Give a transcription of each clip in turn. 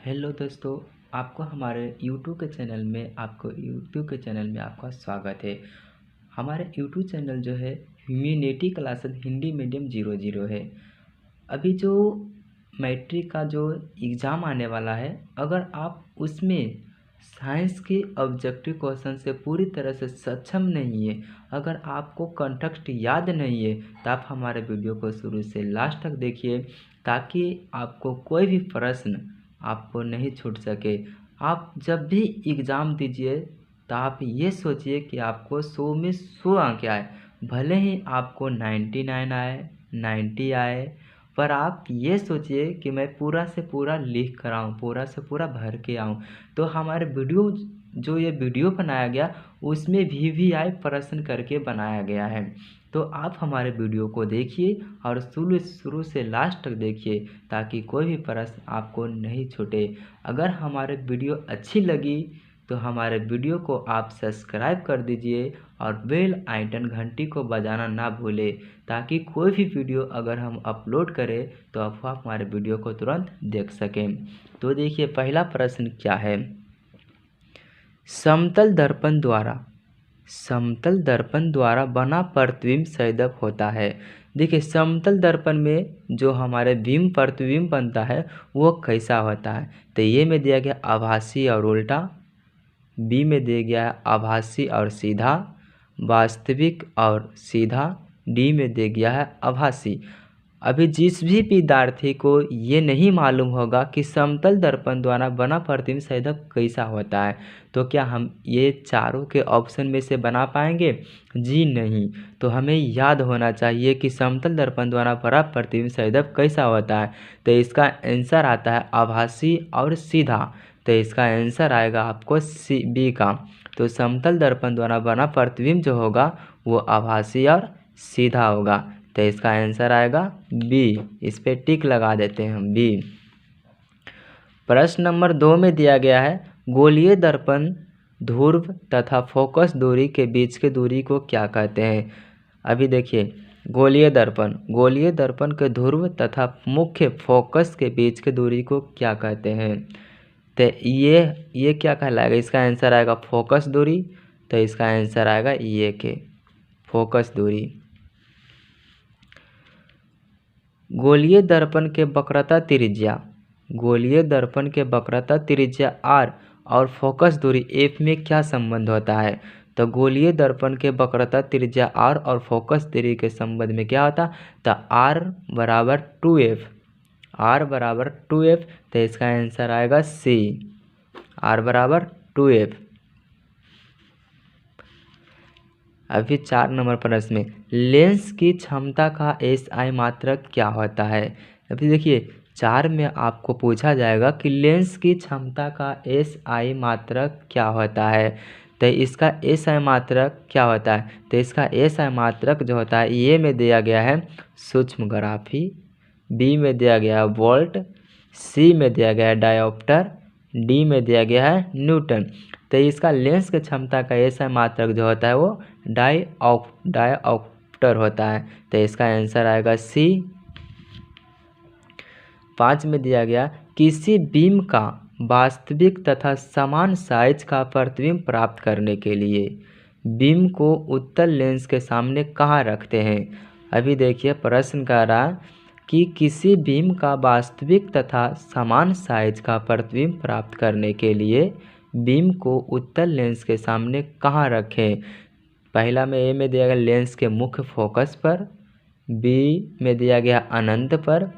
Hello दोस्तों, आपको YouTube के चैनल में आपका स्वागत है। हमारे यूट्यूब चैनल जो है ह्यूमैनिटी क्लासेस हिंदी मीडियम 00 है। अभी जो मैट्रिक का जो एग्ज़ाम आने वाला है, अगर आप उसमें साइंस के ऑब्जेक्टिव क्वेश्चन से पूरी तरह से सक्षम नहीं है, अगर आपको कंटेक्स्ट याद नहीं है, तो आप हमारे वीडियो को शुरू से लास्ट तक देखिए ताकि आपको कोई भी प्रश्न आपको नहीं छूट सके। आप जब भी एग्ज़ाम दीजिए तो आप ये सोचिए कि आपको 100 में 100 अंक आए, भले ही आपको 99 आए, 90 आए, पर आप ये सोचिए कि मैं पूरा से पूरा लिख कर आऊँ, पूरा से पूरा भर के आऊँ। तो हमारे ये वीडियो बनाया गया उसमें VVI प्रश्न करके बनाया गया है। तो आप हमारे वीडियो को देखिए और शुरू से लास्ट तक देखिए ताकि कोई भी प्रश्न आपको नहीं छूटे। अगर हमारे वीडियो अच्छी लगी तो हमारे वीडियो को आप सब्सक्राइब कर दीजिए और बेल आइकन घंटी को बजाना ना भूलें ताकि कोई भी वीडियो अगर हम अपलोड करें तो आप हमारे वीडियो को तुरंत देख सकें। तो देखिए पहला प्रश्न क्या है। समतल दर्पण द्वारा बना प्रतिबिंब सैदब होता है। देखिए समतल दर्पण में जो हमारे बिंब प्रतिबिंब बनता है वो कैसा होता है। तो ये में दिया गया आभासी और उल्टा, बी में दिया गया है आभासी और सीधा, वास्तविक और सीधा, डी में दिया गया है आभासी। अभी जिस भी विद्यार्थी को ये नहीं मालूम होगा कि समतल दर्पण द्वारा बना प्रतिबिंब सैदब कैसा होता है, तो क्या हम ये चारों के ऑप्शन में से बना पाएंगे? जी नहीं। तो हमें याद होना चाहिए कि समतल दर्पण द्वारा बना प्रतिबिंब सैदब कैसा होता है। तो इसका आंसर आता है आभासी और सीधा। तो इसका आंसर आएगा आपको बी का। तो समतल दर्पण द्वारा बना प्रतिबिंब जो होगा वो आभासी और सीधा होगा। तो इसका आंसर आएगा बी। इस पे टिक लगा देते हैं हम, बी। प्रश्न नंबर 2 में दिया गया है गोलीय दर्पण ध्रुव तथा फोकस दूरी के बीच की दूरी को क्या कहते हैं। अभी देखिए गोलीय दर्पण के ध्रुव तथा मुख्य फोकस के बीच की दूरी को क्या कहते हैं। तो ये क्या कहलाएगा, इसका आंसर आएगा फोकस दूरी। तो इसका आंसर आएगा ये के फोकस दूरी। गोलीय दर्पण के वक्रता त्रिज्या r और फोकस दूरी f में क्या संबंध होता है। तो गोलीय दर्पण के वक्रता त्रिज्या r और फोकस दूरी के संबंध में क्या होता है। तो r बराबर 2f। तो इसका आंसर आएगा सी, r बराबर 2f। अभी 4 नंबर प्रश्न में लेंस की क्षमता का SI मात्रक क्या होता है। अभी देखिए 4 में आपको पूछा जाएगा कि लेंस की क्षमता का SI मात्रक क्या होता है। तो इसका SI मात्रक क्या होता है। तो इसका SI मात्रक जो होता है ये में दिया गया है सूक्ष्मग्राफी, बी में दिया गया है वोल्ट, सी में दिया गया है डायोप्टर, डी में दिया गया है न्यूटन। तो इसका लेंस की क्षमता का SI मात्रक जो होता है वो डायोप्टर होता है। तो इसका आंसर आएगा सी। 5 में दिया गया किसी बीम का वास्तविक तथा समान साइज का प्रतिबिंब प्राप्त करने के लिए बीम को उत्तल लेंस के सामने कहाँ रखते हैं। अभी देखिए प्रश्न कह रहा कि किसी बीम का वास्तविक तथा समान साइज का प्रतिबिंब प्राप्त करने के लिए बीम को उत्तल लेंस के सामने कहाँ रखें। पहला में ए में दिया गया लेंस के मुख्य फोकस पर, बी में दिया गया अनंत पर,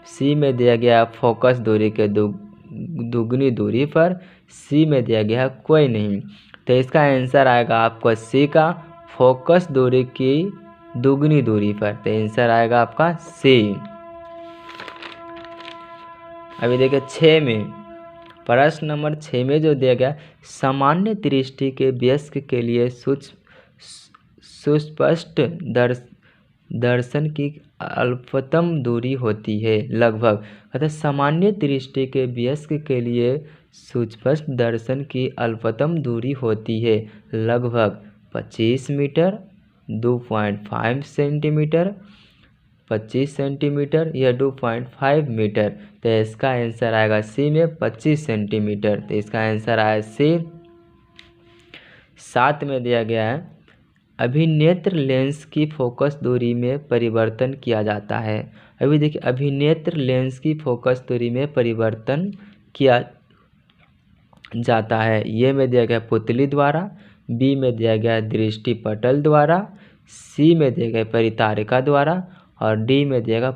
सी में दिया गया फोकस दूरी के दुगनी दूरी पर, सी में दिया गया कोई नहीं। तो इसका आंसर आएगा आपको सी का फोकस दूरी की दुगनी दूरी पर। तो आंसर आएगा आपका सी। अभी देखिए 6 में प्रश्न नंबर 6 में जो दिया गया सामान्य दृष्टि के वयस्क के लिए सुस्पष्ट दर्शन की अल्पतम दूरी होती है लगभग। अतः सामान्य दृष्टि के वयस्क के लिए सुस्पष्ट दर्शन की अल्पतम दूरी होती है लगभग 25 मीटर, 2.5 सेंटीमीटर, 25 सेंटीमीटर या 2.5 मीटर। तो इसका आंसर आएगा सी में 25 सेंटीमीटर। तो इसका आंसर आया सी। 7 में दिया गया है अभिनेत्र लेंस की फोकस दूरी में परिवर्तन किया जाता है। अभी देखिए अभिनेत्र लेंस की फोकस दूरी में परिवर्तन किया जाता है। ये में दिया गया पुतली द्वारा, बी में दिया गया दृष्टिपटल द्वारा, सी में दिया गया परितारिका द्वारा और डी में दिया गया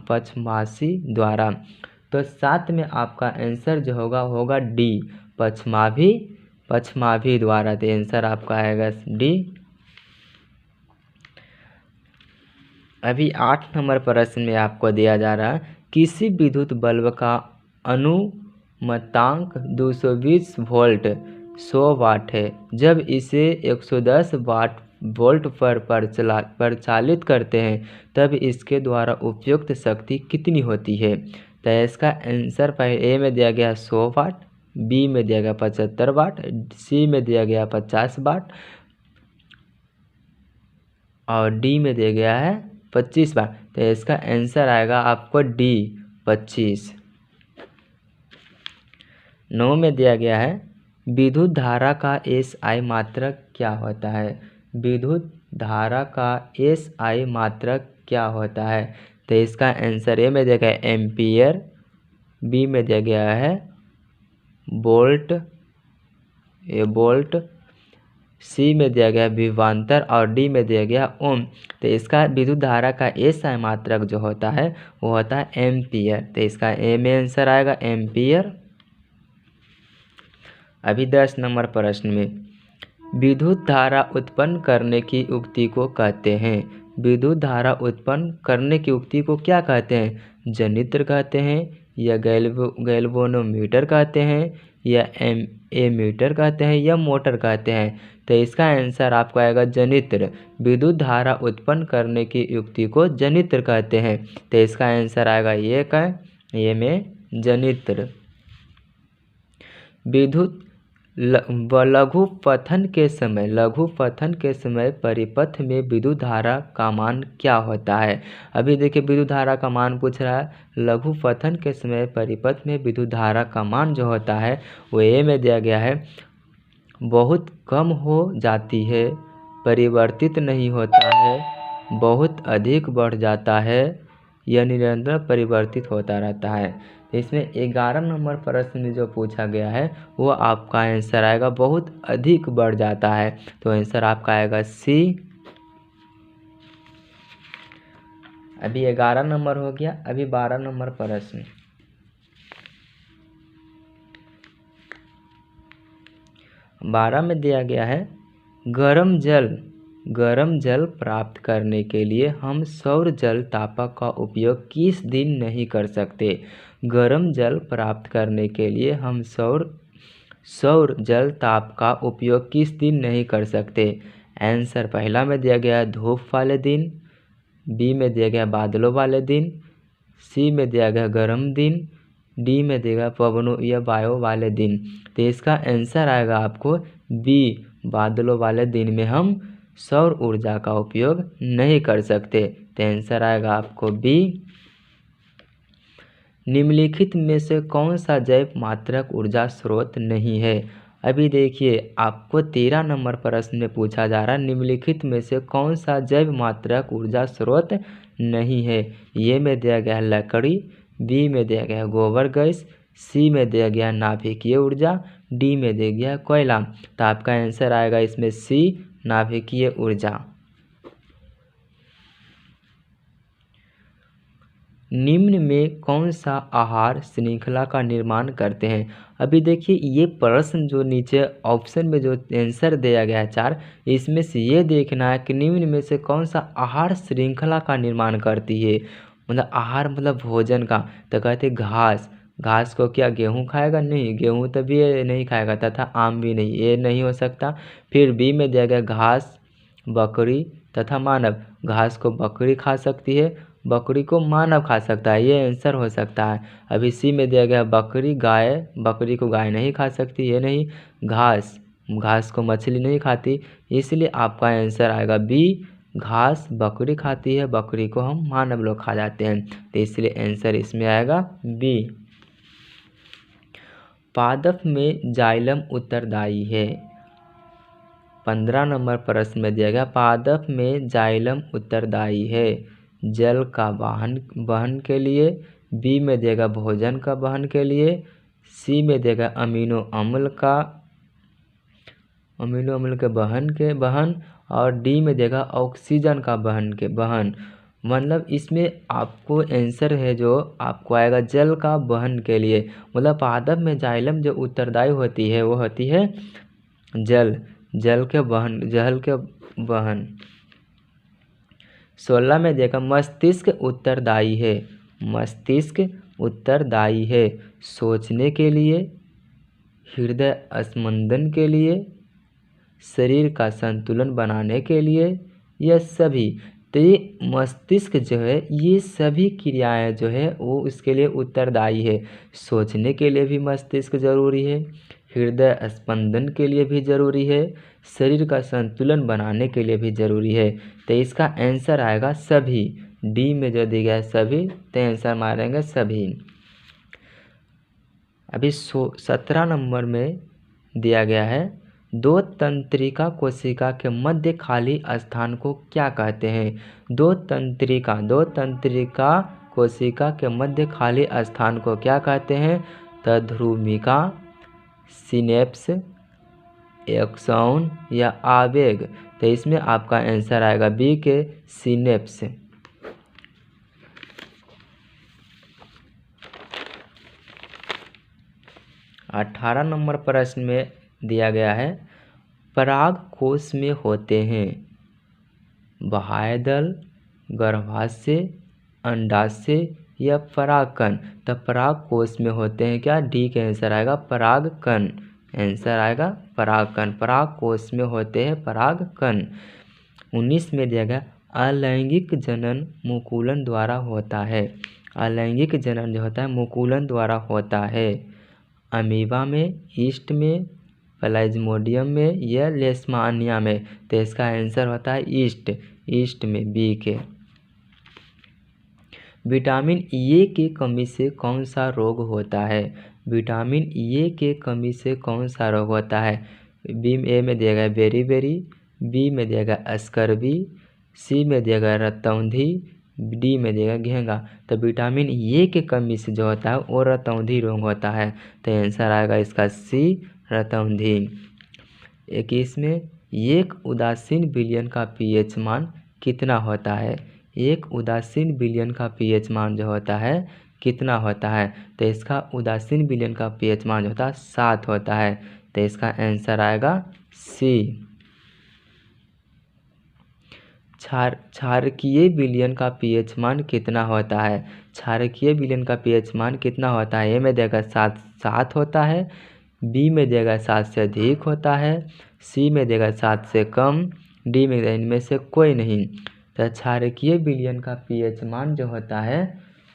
पक्षमाशी द्वारा। तो 7 में आपका आंसर जो होगा डी, पक्षमाभी द्वारा। तो आंसर आपका आएगा डी। अभी 8 नंबर प्रश्न में आपको दिया जा रहा है किसी विद्युत बल्ब का अनुमतांक 220 वोल्ट 100 वाट है। जब इसे 110 वोल्ट पर प्रचालित करते हैं तब इसके द्वारा उपयुक्त शक्ति कितनी होती है। तो इसका आंसर पहले ए में दिया गया 100 वाट, बी में दिया गया 75 वाट, सी में दिया गया 50 वाट और डी में दिया गया है 25 वाट। तो इसका आंसर आएगा आपको डी 25। 9 में दिया गया है विद्युत धारा का एसआई मात्रक क्या होता है। विद्युत धारा का एसआई मात्रक क्या होता है। तो इसका आंसर ए में दिया गया है एम्पियर, बी में दिया गया है वोल्ट, सी में दिया गया विभवांतर और डी में दिया गया ओम। तो इसका विद्युत धारा का एसआई मात्रक जो होता है वो होता है एम्पियर। तो इसका ए में आंसर आएगा एम्पियर। अभी 10 नंबर प्रश्न में विद्युत धारा उत्पन्न करने की युक्ति को कहते हैं। विद्युत धारा उत्पन्न करने की युक्ति को क्या कहते हैं। जनित्र कहते हैं या गैल्वेनोमीटर कहते हैं या एमीटर कहते हैं या मोटर कहते हैं। तो इसका आंसर आपको आएगा जनित्र। विद्युत धारा उत्पन्न करने की युक्ति को जनित्र कहते हैं। तो इसका आंसर आएगा ये में जनित्र। विद्युत लघु पथन के समय परिपथ में विद्युत धारा का मान क्या होता है। अभी देखिए विद्युत धारा का मान पूछ रहा है। लघु पथन के समय परिपथ में विद्युत धारा का मान जो होता है वो ए में दिया गया है बहुत कम हो जाती है, परिवर्तित नहीं होता है, बहुत अधिक बढ़ जाता है या निरंतर परिवर्तित होता रहता है। इसमें 11 नंबर प्रश्न में जो पूछा गया है वो आपका आंसर आएगा बहुत अधिक बढ़ जाता है। तो आंसर आपका आएगा सी। अभी 11 नंबर हो गया। अभी 12 नंबर प्रश्न। 12 में दिया गया है गर्म जल प्राप्त करने के लिए हम सौर जल तापक का उपयोग किस दिन नहीं कर सकते। गर्म जल प्राप्त करने के लिए हम सौर जल ताप का उपयोग किस दिन नहीं कर सकते। आंसर पहला में दिया गया धूप वाले दिन, बी में दिया गया बादलों वाले दिन, सी में दिया गया गर्म दिन, डी में दिया गया पवनों या वायु वाले दिन। तो इसका आंसर आएगा आपको बी बादलों वाले दिन में हम सौर ऊर्जा का उपयोग नहीं कर सकते। तो आंसर आएगा आपको बी। निम्नलिखित में से कौन सा जैव मात्रक ऊर्जा स्रोत नहीं है। अभी देखिए आपको 13 नंबर प्रश्न में पूछा जा रहा है निम्नलिखित में से कौन सा जैव मात्रक ऊर्जा स्रोत नहीं है। ये में दिया गया लकड़ी, बी में दिया गया गोबर गैस, सी में दिया गया नाभिकीय ऊर्जा, डी में दिया गया कोयला। तो आपका आंसर आएगा इसमें सी नाभिकीय ऊर्जा। निम्न में कौन सा आहार श्रृंखला का निर्माण करते हैं। अभी देखिए ये प्रश्न जो नीचे ऑप्शन में जो आंसर दिया गया है 4, इसमें से ये देखना है कि निम्न में से कौन सा आहार श्रृंखला का निर्माण करती है। मतलब आहार मतलब भोजन का। तो कहते घास को क्या गेहूँ खाएगा, नहीं, गेहूँ तभी ये नहीं खाएगा, तथा आम भी नहीं, ये नहीं हो सकता। फिर बी में दिया गया घास, बकरी तथा मानव। घास को बकरी खा सकती है, बकरी को मानव खा सकता है, ये आंसर हो सकता है। अभी सी में दिया गया बकरी को गाय नहीं खा सकती, ये नहीं। घास को मछली नहीं खाती, इसलिए आपका आंसर आएगा बी घास बकरी खाती है, बकरी को हम मानव लोग खा जाते हैं, तो इसलिए आंसर इसमें आएगा बी। पादप में जाइलम उत्तरदायी है। 15 नंबर प्रश्न में दिया गया पादप में जाइलम उत्तरदायी है जल का वहन के लिए, बी में देगा भोजन का वहन के लिए, सी में देगा अमीनो अम्ल के वहन और डी में देगा ऑक्सीजन का वहन। मतलब इसमें आपको आंसर है जो आपको आएगा जल का वहन के लिए। मतलब पादप में जाइलम जो उत्तरदायी होती है वो होती है जल के वहन। 16 में देखा मस्तिष्क उत्तरदायी है सोचने के लिए, हृदय स्पंदन के लिए, शरीर का संतुलन बनाने के लिए, यह सभी। तो ये मस्तिष्क जो है ये सभी क्रियाएं जो है वो इसके लिए उत्तरदायी है। सोचने के लिए भी मस्तिष्क जरूरी है, हृदय स्पंदन के लिए भी जरूरी है, शरीर का संतुलन बनाने के लिए भी जरूरी है। तो इसका आंसर आएगा सभी। डी में जो दिया है सभी, तो आंसर मारेंगे सभी। अभी 17 नंबर में दिया गया है दो तंत्रिका कोशिका के मध्य खाली स्थान को क्या कहते हैं। दो तंत्रिका कोशिका के मध्य खाली स्थान को क्या कहते हैं। तद्ध्रुमिका, सिनेप्स, एक्सॉन या आवेग। तो इसमें आपका आंसर आएगा बी के सिनेप्स। 18 नंबर प्रश्न में दिया गया है पराग कोश में होते हैं बाह्यदल, गर्भाशय, अंडाशय या परागकण। तो पराग कोश में होते हैं क्या, डी का आंसर आएगा परागकण। आंसर आएगा परागकण। पराग कोश में होते हैं परागकण। 19 में दिया गया अलैंगिक जनन मुकुलन द्वारा होता है। अलैंगिक जनन जो होता है मुकुलन द्वारा होता है अमीबा में, ईस्ट में, प्लाज्मोडियम में या लेशमानिया में। तो इसका आंसर होता है ईस्ट में, बी के। विटामिन ए की कमी से कौन सा रोग होता है। विटामिन ए के कमी से कौन सा रोग होता है। बी ए में दिया गया बेरी, बी में दिया गया स्कर्वी, सी में दिया गया रतौंधी, डी में देगा घेंगा। तो विटामिन ए के कमी से जो होता है वो रतौंधी रोग होता है। तो आंसर आएगा इसका सी, रतौंधी। 21 में एक उदासीन विलयन का पीएच मान कितना होता है। एक उदासीन विलयन का पीएच मान जो होता है कितना होता है। तो इसका उदासीन विलयन का पीएच मान जो होता है 7 होता है। तो इसका आंसर आएगा सी। क्षारकीय विलयन का पीएच मान कितना होता है। क्षारकीय विलयन का पीएच मान कितना होता है। ए में देगा 7 होता है, बी में देगा 7 से अधिक होता है, सी में देगा 7 से कम, डी में देगा इनमें से कोई नहीं। तो क्षारकीय विलयन का पीएच मान जो होता है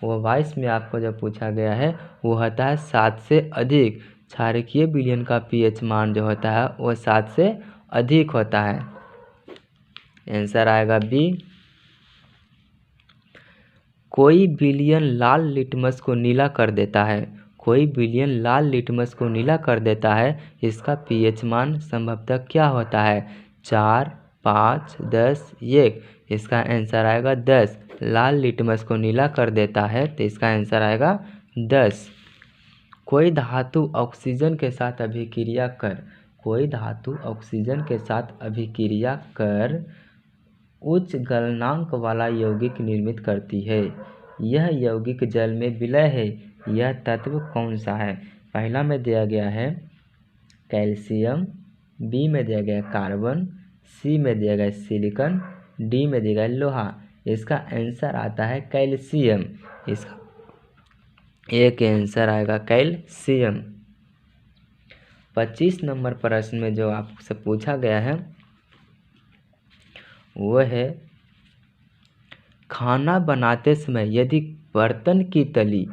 वो 22 में आपको जो पूछा गया है वो होता है 7 से अधिक। क्षारकीय विलयन का पीएच मान जो होता है वो 7 से अधिक होता है। आंसर आएगा बी। कोई विलयन लाल लिटमस को नीला कर देता है। कोई विलयन लाल लिटमस को नीला कर देता है, इसका पीएच मान संभवतः क्या होता है। 4, 5, 10, 1। इसका आंसर आएगा 10। लाल लिटमस को नीला कर देता है तो इसका आंसर आएगा 10। कोई धातु ऑक्सीजन के साथ अभिक्रिया कर उच्च गलनांक वाला यौगिक निर्मित करती है। यह यौगिक जल में विलय है। यह तत्व कौन सा है। पहला में दिया गया है कैल्शियम, बी में दिया गया कार्बन, सी में दिया गया सिलिकॉन, डी में दिया गया लोहा। इसका आंसर आता है कैल्शियम। इसका एक आंसर आएगा कैल्शियम। 25 नंबर प्रश्न में जो आपसे पूछा गया है वो है खाना बनाते समय यदि बर्तन की तली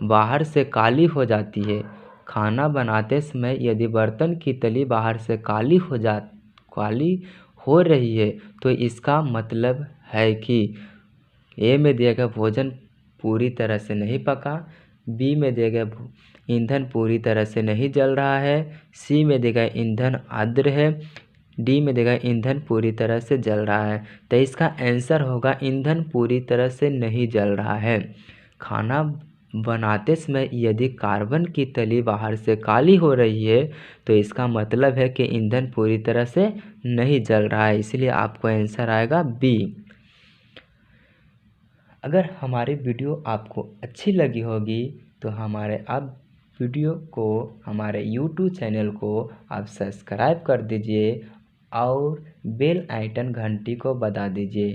बाहर से काली हो जाती है। खाना बनाते समय यदि बर्तन की तली बाहर से काली हो रही है तो इसका मतलब है कि ए में दिया गया भोजन पूरी तरह से नहीं पका, बी में दिया गया ईंधन पूरी तरह से नहीं जल रहा है, सी में दिया गया ईंधन आर्द्र है, डी में देगा ईंधन पूरी तरह से जल रहा है। तो इसका आंसर होगा ईंधन पूरी तरह से नहीं जल रहा है। खाना बनाते समय यदि कार्बन की तली बाहर से काली हो रही है तो इसका मतलब है कि ईंधन पूरी तरह से नहीं जल रहा है, इसलिए आपको आंसर आएगा बी। अगर हमारी वीडियो आपको अच्छी लगी होगी तो हमारे आप वीडियो को, हमारे YouTube चैनल को आप सब्सक्राइब कर दीजिए और बेल आइकन घंटी को बजा दीजिए